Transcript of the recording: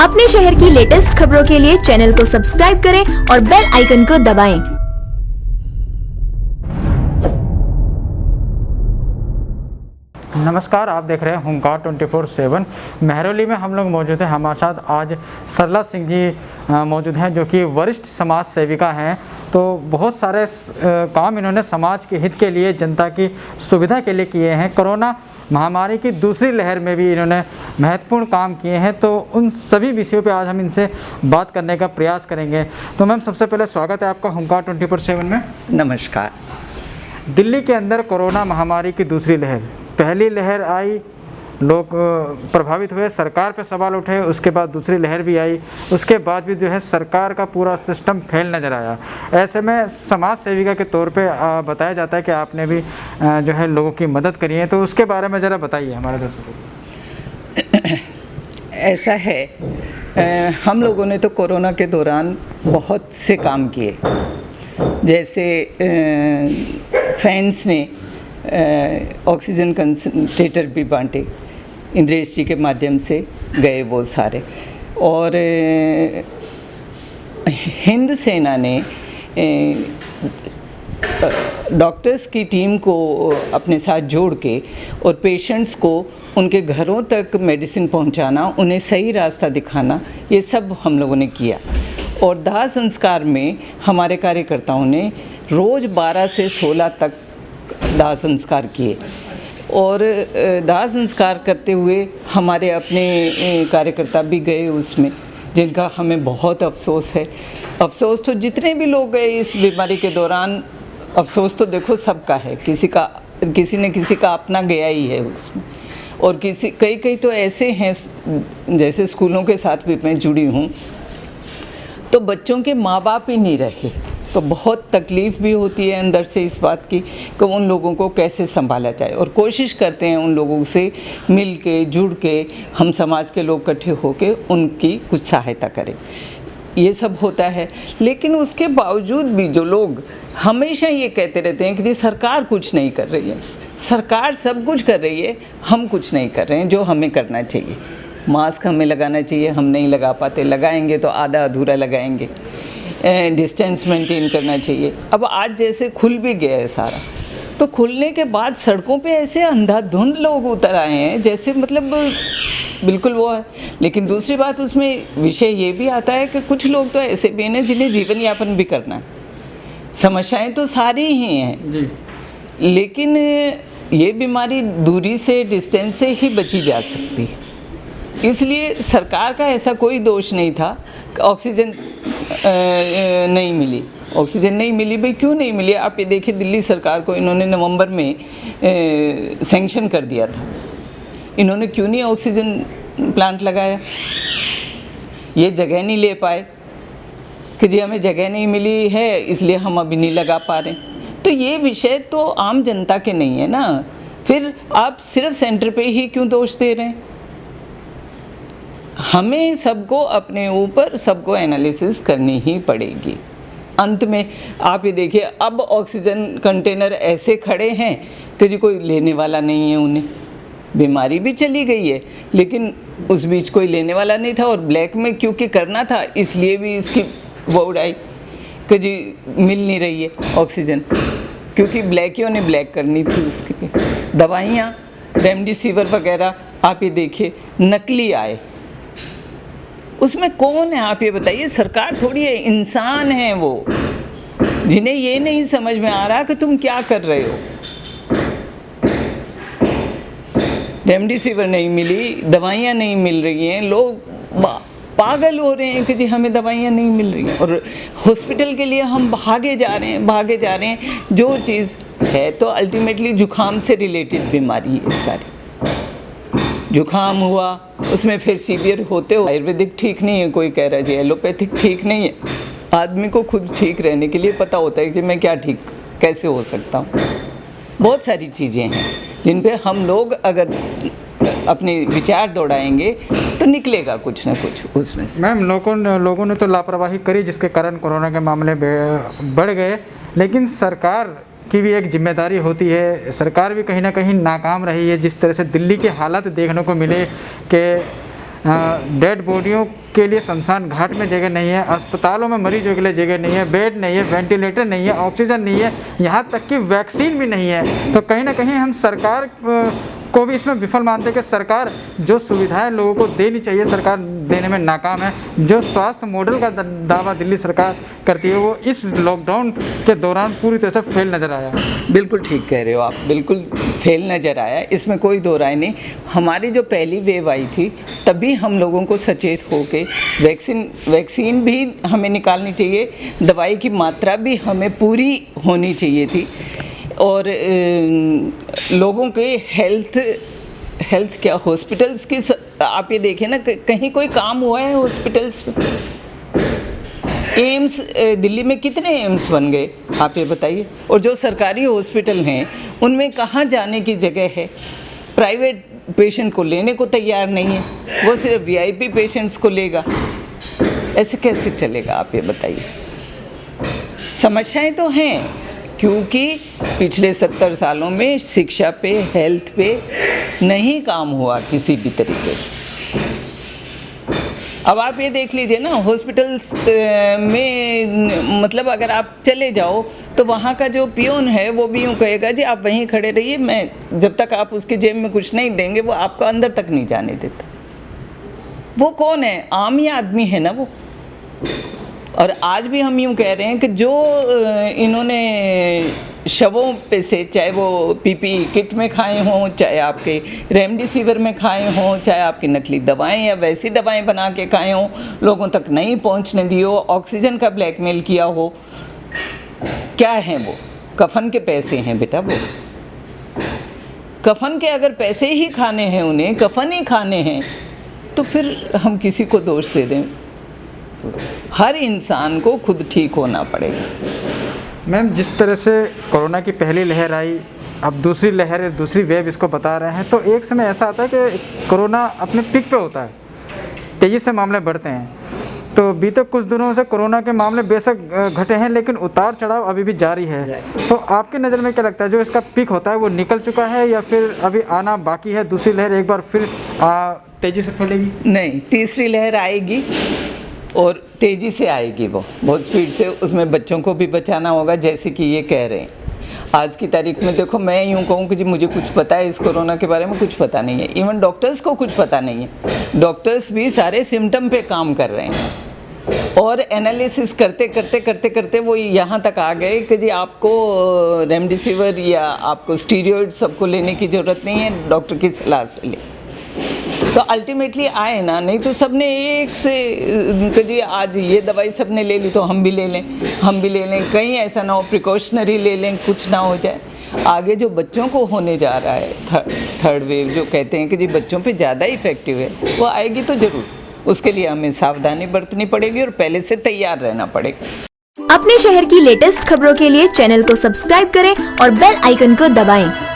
अपने शहर की लेटेस्ट खबरों के लिए चैनल को सब्सक्राइब करें और बेल आइकन को दबाएं। नमस्कार, आप देख रहे हैं होमगार्ड 24/7। मेहरौली में हम लोग मौजूद हैं। हमारे साथ आज सरला सिंह जी मौजूद हैं, जो कि वरिष्ठ समाज सेविका हैं। तो बहुत सारे काम इन्होंने समाज के हित के लिए, जनता की सुविधा के लिए किए हैं। कोरोना महामारी की दूसरी लहर में भी इन्होंने महत्वपूर्ण काम किए हैं। तो उन सभी विषयों पे आज हम इनसे बात करने का प्रयास करेंगे। तो मैम, सबसे पहले स्वागत है आपका होमगार्ड 24/7 में। नमस्कार। दिल्ली के अंदर कोरोना महामारी की दूसरी लहर, पहली लहर आई, लोग प्रभावित हुए, सरकार पे सवाल उठे। उसके बाद दूसरी लहर भी आई, उसके बाद भी जो है सरकार का पूरा सिस्टम फेल नज़र आया। ऐसे में समाज सेविका के तौर पे बताया जाता है कि आपने भी जो है लोगों की मदद करी है। तो उसके बारे में ज़रा बताइए हमारे दर्शकों को। ऐसा है, हम लोगों ने तो कोरोना के दौरान बहुत से काम किए। जैसे फैंस ने ऑक्सीजन कंसंट्रेटर भी बांटे, इंद्रेश जी के माध्यम से गए वो सारे। और हिंद सेना ने डॉक्टर्स की टीम को अपने साथ जोड़ के और पेशेंट्स को उनके घरों तक मेडिसिन पहुंचाना, उन्हें सही रास्ता दिखाना, ये सब हम लोगों ने किया। और दाह संस्कार में हमारे कार्यकर्ताओं ने रोज़ 12 से 16 तक दाह संस्कार किए। और दाह संस्कार करते हुए हमारे अपने कार्यकर्ता भी गए उसमें, जिनका हमें बहुत अफसोस है। अफसोस तो जितने भी लोग गए इस बीमारी के दौरान, अफसोस तो देखो सबका है, किसी न किसी का अपना गया ही है उसमें। और कई तो ऐसे हैं, जैसे स्कूलों के साथ भी मैं जुड़ी हूँ, तो बच्चों के माँ बाप ही नहीं रहे। तो बहुत तकलीफ़ भी होती है अंदर से इस बात की कि उन लोगों को कैसे संभाला जाए। और कोशिश करते हैं उन लोगों से मिल के, जुड़ के, हम समाज के लोग इकट्ठे होकर उनकी कुछ सहायता करें। ये सब होता है। लेकिन उसके बावजूद भी जो लोग हमेशा ये कहते रहते हैं कि जी सरकार कुछ नहीं कर रही है, सरकार सब कुछ कर रही है, हम कुछ नहीं कर रहे हैं जो हमें करना चाहिए। मास्क हमें लगाना चाहिए, हम नहीं लगा पाते, लगाएंगे तो आधा अधूरा लगाएंगे। डिस्टेंस मेंटेन करना चाहिए। अब आज जैसे खुल भी गया है सारा, तो खुलने के बाद सड़कों पे ऐसे अंधाधुंध लोग उतर आए हैं, जैसे मतलब बिल्कुल वो है। लेकिन दूसरी बात उसमें विषय ये भी आता है कि कुछ लोग तो ऐसे भी हैं जिन्हें जीवन यापन भी करना है। समस्याएं तो सारी ही हैं जी, लेकिन ये बीमारी दूरी से, डिस्टेंस से ही बची जा सकती है। इसलिए सरकार का ऐसा कोई दोष नहीं था कि ऑक्सीजन नहीं मिली। ऑक्सीजन नहीं मिली, भाई क्यों नहीं मिली? आप ये देखिए, दिल्ली सरकार को इन्होंने नवंबर में सैंक्शन कर दिया था, इन्होंने क्यों नहीं ऑक्सीजन प्लांट लगाया? ये जगह नहीं ले पाए कि जी हमें जगह नहीं मिली है, इसलिए हम अभी नहीं लगा पा रहे। तो ये विषय तो आम जनता के नहीं है ना, फिर आप सिर्फ सेंटर पे ही क्यों दोष दे रहे हैं? हमें सबको अपने ऊपर सबको एनालिसिस करनी ही पड़ेगी। अंत में आप ये देखिए, अब ऑक्सीजन कंटेनर ऐसे खड़े हैं कि जी कोई लेने वाला नहीं है उन्हें। बीमारी भी चली गई है, लेकिन उस बीच कोई लेने वाला नहीं था। और ब्लैक में क्योंकि करना था, इसलिए भी इसकी वो उड़ाई कि जी मिल नहीं रही है ऑक्सीजन, क्योंकि ब्लैकियों ने ब्लैक करनी थी उसकी। दवाइयाँ रेमडेसिविर वगैरह आप ये देखिए नकली आए। उसमें कौन है आप ये बताइए? सरकार थोड़ी है, इंसान है वो, जिन्हें ये नहीं समझ में आ रहा कि तुम क्या कर रहे हो। रेमडेसिविर नहीं मिली, दवाइयाँ नहीं मिल रही हैं, लोग पागल हो रहे हैं कि जी हमें दवाइयाँ नहीं मिल रही हैं। और हॉस्पिटल के लिए हम भागे जा रहे हैं। जो चीज़ है तो अल्टीमेटली जुकाम से रिलेटेड बीमारी है सारी। जुकाम हुआ, उसमें फिर सीवियर होते हो आयुर्वेदिक ठीक नहीं है, कोई कह रहा है जी एलोपैथिक ठीक नहीं है। आदमी को खुद ठीक रहने के लिए पता होता है कि मैं क्या ठीक कैसे हो सकता हूँ। बहुत सारी चीज़ें हैं जिन पे हम लोग अगर अपने विचार दौड़ाएंगे तो निकलेगा कुछ ना कुछ उसमें से। मैम, लोगों ने तो लापरवाही करी, जिसके कारण कोरोना के मामले बढ़ गए। लेकिन सरकार की भी एक जिम्मेदारी होती है। सरकार भी कहीं ना कहीं नाकाम रही है। जिस तरह से दिल्ली के हालात देखने को मिले कि डेड बॉडियों के लिए शमशान घाट में जगह नहीं है, अस्पतालों में मरीजों के लिए जगह नहीं है, बेड नहीं है, वेंटिलेटर नहीं है, ऑक्सीजन नहीं है, यहाँ तक कि वैक्सीन भी नहीं है। तो कहीं ना कहीं हम सरकार को भी इसमें विफल मानते हैं कि सरकार जो सुविधाएं लोगों को देनी चाहिए सरकार देने में नाकाम है। जो स्वास्थ्य मॉडल का दावा दिल्ली सरकार करती है वो इस लॉकडाउन के दौरान पूरी तरह से फेल नज़र आया। बिल्कुल ठीक कह रहे हो आप, बिल्कुल फेल नज़र आया, इसमें कोई दो राय नहीं। हमारी जो पहली वेव आई थी तभी हम लोगों को सचेत होके वैक्सीन भी हमें निकालनी चाहिए, दवाई की मात्रा भी हमें पूरी होनी चाहिए थी, और लोगों के हेल्थ क्या हॉस्पिटल्स की आप ये देखें ना, कहीं कोई काम हुआ है हॉस्पिटल्स में? एम्स दिल्ली में कितने एम्स बन गए आप ये बताइए, और जो सरकारी हॉस्पिटल हैं उनमें कहाँ जाने की जगह है? प्राइवेट पेशेंट को लेने को तैयार नहीं है, वो सिर्फ वीआईपी पेशेंट्स को लेगा। ऐसे कैसे चलेगा आप ये बताइए? समस्याएं तो हैं, क्योंकि पिछले 70 सालों में शिक्षा पे, हेल्थ पे नहीं काम हुआ किसी भी तरीके से। अब आप ये देख लीजिए ना, हॉस्पिटल्स में मतलब अगर आप चले जाओ तो वहाँ का जो पियोन है वो भी यूँ कहेगा जी आप वहीं खड़े रहिए, मैं जब तक आप उसके जेब में कुछ नहीं देंगे वो आपको अंदर तक नहीं जाने देता। वो कौन है? आम ही आदमी है ना वो। और आज भी हम यूँ कह रहे हैं कि जो इन्होंने शवों पे से, चाहे वो पीपीई किट में खाए हों, चाहे आपके रेमडेसिविर में खाए हों, चाहे आपकी नकली दवाएं या वैसी दवाएं बना के खाए हों, लोगों तक नहीं पहुंचने दी हो, ऑक्सीजन का ब्लैकमेल किया हो, क्या है वो? कफन के पैसे हैं बेटा वो। कफन के अगर पैसे ही खाने हैं, उन्हें कफन ही खाने हैं, तो फिर हम किसी को दोष दे दें? हर इंसान को खुद ठीक होना पड़ेगा। मैम, जिस तरह से कोरोना की पहली लहर आई, अब दूसरी लहर, दूसरी वेव इसको बता रहे हैं, तो एक समय ऐसा आता है कि कोरोना अपने पीक पे होता है, तेज़ी से मामले बढ़ते हैं। तो बीते कुछ दिनों से कोरोना के मामले बेशक घटे हैं, लेकिन उतार चढ़ाव अभी भी जारी है। तो आपकी नज़र में क्या लगता है, जो इसका पीक होता है वो निकल चुका है या फिर अभी आना बाकी है? दूसरी लहर एक बार फिर तेज़ी से फैलेगी? नहीं, तीसरी लहर आएगी और तेज़ी से आएगी, वो बहुत स्पीड से। उसमें बच्चों को भी बचाना होगा, जैसे कि ये कह रहे हैं। आज की तारीख में देखो, मैं यूँ कहूँ कि जी मुझे कुछ पता है इस कोरोना के बारे में, कुछ पता नहीं है। इवन डॉक्टर्स को कुछ पता नहीं है। डॉक्टर्स भी सारे सिम्टम पे काम कर रहे हैं और एनालिसिस करते वो यहाँ तक आ गए कि जी आपको रेमडेसिविर या आपको स्टीरॉयड सबको लेने की ज़रूरत नहीं है, डॉक्टर की सलाह से ले। तो अल्टीमेटली आए ना, नहीं तो सबने एक से कि जी आज ये दवाई सबने ले ली तो हम भी ले लें, कहीं ऐसा ना हो प्रिकॉशनरी ले लें, कुछ ना हो जाए। आगे जो बच्चों को होने जा रहा है थर्ड वेव, जो कहते हैं कि जी बच्चों पे ज़्यादा इफेक्टिव है, वो आएगी तो ज़रूर। उसके लिए हमें सावधानी बरतनी पड़ेगी और पहले से तैयार रहना पड़ेगा। अपने शहर की लेटेस्ट खबरों के लिए चैनल को सब्सक्राइब करें और बेल आइकन को दबाएं।